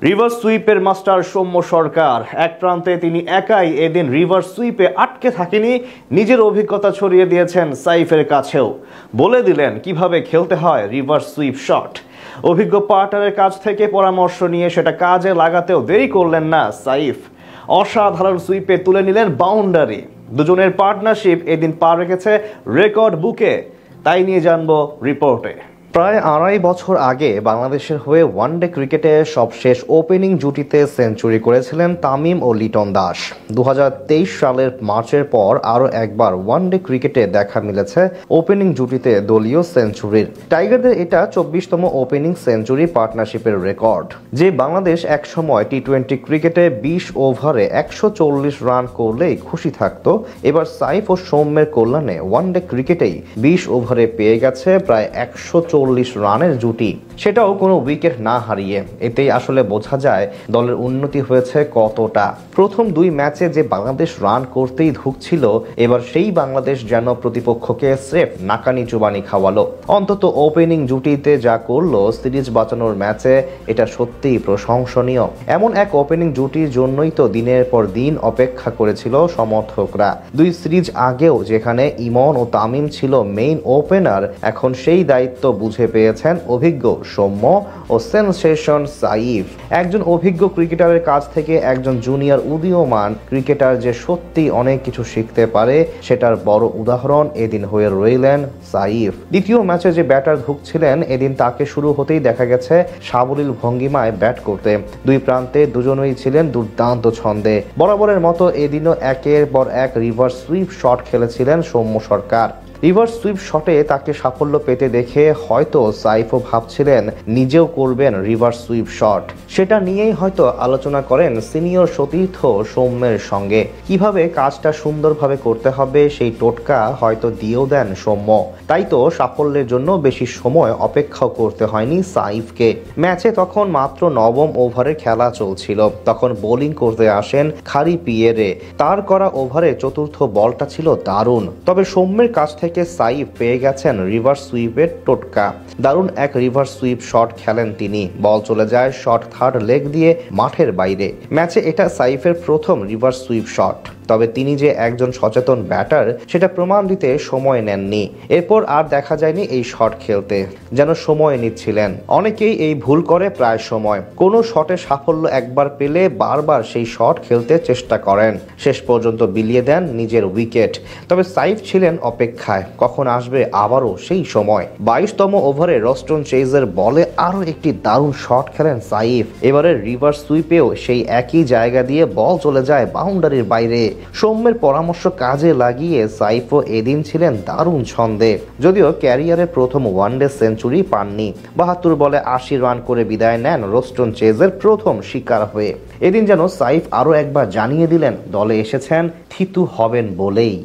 Reverse সুইপের master Soumya সরকার এক প্রান্তে তিনি একাই এদিন রিভার্স সুইপে আটকে থাকেনি, নিজের অভিজ্ঞতা ছড়িয়ে দিয়েছেন সাইফের কাছেও, বলে দিলেন কিভাবে খেলতে হয় রিভার্স সুইপ শট। অভিজ্ঞ পার্টনারের কাছ থেকে পরামর্শ নিয়ে সেটা কাজে লাগাতেও দেরি করলেন না সাইফ, অসাধারণ সুইপে তুলে নিলেন বাউন্ডারি। দুজনের পার্টনারশিপ এদিন পা রেখেছে রেকর্ড বুকে, তাই নিয়ে জানবো রিপোর্টে। প্রায় 2.5 বছর আগে বাংলাদেশের হয়ে ওয়ানডে ক্রিকেটে সবশেষ ওপেনিং জুটিতে সেঞ্চুরি করেছিলেন তামিম ও লিটন দাস। 2023 সালের মার্চের পর আরও একবার ওয়ানডে ক্রিকেটে দেখা মিলেছে ওপেনিং জুটিতে দলীয় সেঞ্চুরির। টাইগারদের এটা 24তম ওপেনিং সেঞ্চুরি পার্টনারশিপের রেকর্ড। যে বাংলাদেশ একসময় টি-20 ক্রিকেটে 20 ওভারে 140 রান করলেই খুশি থাকত, এবার সাইফ ও সৌম্যের কল্যাণে ওয়ানডে ক্রিকেটেই 20 ওভারে পেয়ে গেছে প্রায় 140 রানের জুটি, সেটাও কোনো উইকেট না হারিয়ে। এতেই আসলে বোঝা যায় দলের উন্নতি হয়েছে কতটা। প্রথম 2 ম্যাচে যে বাংলাদেশ রান করতেই ধুঁকছিল, এবার সেই বাংলাদেশ যেন প্রতিপক্ষকে স্রেফ নাকানি চুবানি খাওয়ালো। অন্তত ওপেনিং জুটিতে যা করলো সিরিজ বাঁচানোর ম্যাচে, এটা সত্যিই প্রশংসনীয়। এমন এক ওপেনিং জুটির জন্যই তো দিনের পর দিন অপেক্ষা করেছিল সমর্থকরা। 2 সিরিজ আগেও যেখানে ইমন ও তামিম ছিল মেইন ওপেনার, এখন সেই দায়িত্ব বুঝে পেয়েছেন অভিজ্ঞ সৌম্য ও সেনসেশন সাইফ। একজন অভিজ্ঞ ক্রিকেটারের কাছ থেকে একজন জুনিয়র উদীয়মান ক্রিকেটার যে সত্যি অনেক কিছু শিখতে পারে, সেটার বড় উদাহরণ এদিন হয়ে রইলেন সাইফ। দ্বিতীয় ম্যাচে যে ব্যাটার ঢুকছিলেন, এদিন তাকে শুরু হতেই দেখা গেছে সাবলীল ভঙ্গিমায় ব্যাট করতে। 2 প্রান্তে দুজনেই ছিলেন দুর্দান্ত ছন্দে। বরাবরের মতো এদিনও একের পর এক রিভার্স সুইপ শট খেলেছিলেন সৌম্য সরকার। রিভার্স সুইপ শটে তাকে সাফল্য পেতে দেখে হয়তো সাইফও ভাবছিলেন নিজেও করবেন রিভার্স সুইপ শট। সেটা নিয়েই হয়তো আলোচনা করেন সিনিয়র সতীর্থ সৌম্যের সঙ্গে। কিভাবে কাজটা সুন্দরভাবে করতে হবে সেই টোটকা হয়তো দিয়েও দেন সৌম্য। তাই তো সাফল্যের জন্য বেশি সময় অপেক্ষাও করতে হয়নি সাইফকে। ম্যাচে তখন মাত্র 9ম ওভারের খেলা চলছিল। তখন বোলিং করতে আসেন খারি পিয়েরে। তার করা ওভারে 4র্থ বলটা ছিল দারুণ। তবে সৌম্যের কাছ থেকে সাইফ পেয়ে গেছেন রিভার্স সুইপের টোটকা। দারুণ এক রিভার্স সুইপ শট খেলেন তিনি। বল চলে যায় শর্ট থার্ড লেগ দিয়ে মাঠের বাইরে। ম্যাচে এটা সাইফের প্রথম রিভার্স সুইপ শট। তবে তিনি যে একজন সচেতন ব্যাটার, সেটা প্রমাণ দিতে সময় নেননি। এরপর আর দেখা যায়নি এই শট খেলতে, যেন সময় নিচ্ছিলেন। অনেকেই এই ভুল করে প্রায় সময়। কোনো শটে সাফল্য একবার পেলে বারবার সেই শট খেলতে চেষ্টা করেন, শেষ পর্যন্ত বিলিয়ে দেন নিজের উইকেট। তবে সাইফ ছিলেন অপেক্ষায়, কখন আসবে আবারও সেই সময়। 22তম ওভারে রস্টন চেজের বলে আরও একটি দারুণ শট খেলেন সাইফ। এবারে রিভার্স সুইপেও সেই একই জায়গা দিয়ে বল চলে যায় বাউন্ডারির বাইরে। সৌম্যের পরামর্শ কাজে লাগিয়ে সাইফও এদিন ছিলেন দারুণ ছন্দে। যদিও ক্যারিয়ারের প্রথম ওয়ানডে সেঞ্চুরি পাননি, 72 বলে 80 রান করে বিদায় নেন রস্টন চেজের প্রথম শিকার হয়ে। এদিন যেন সাইফ আরও একবার জানিয়ে দিলেন দলে এসেছেন থিতু হবেন বলেই।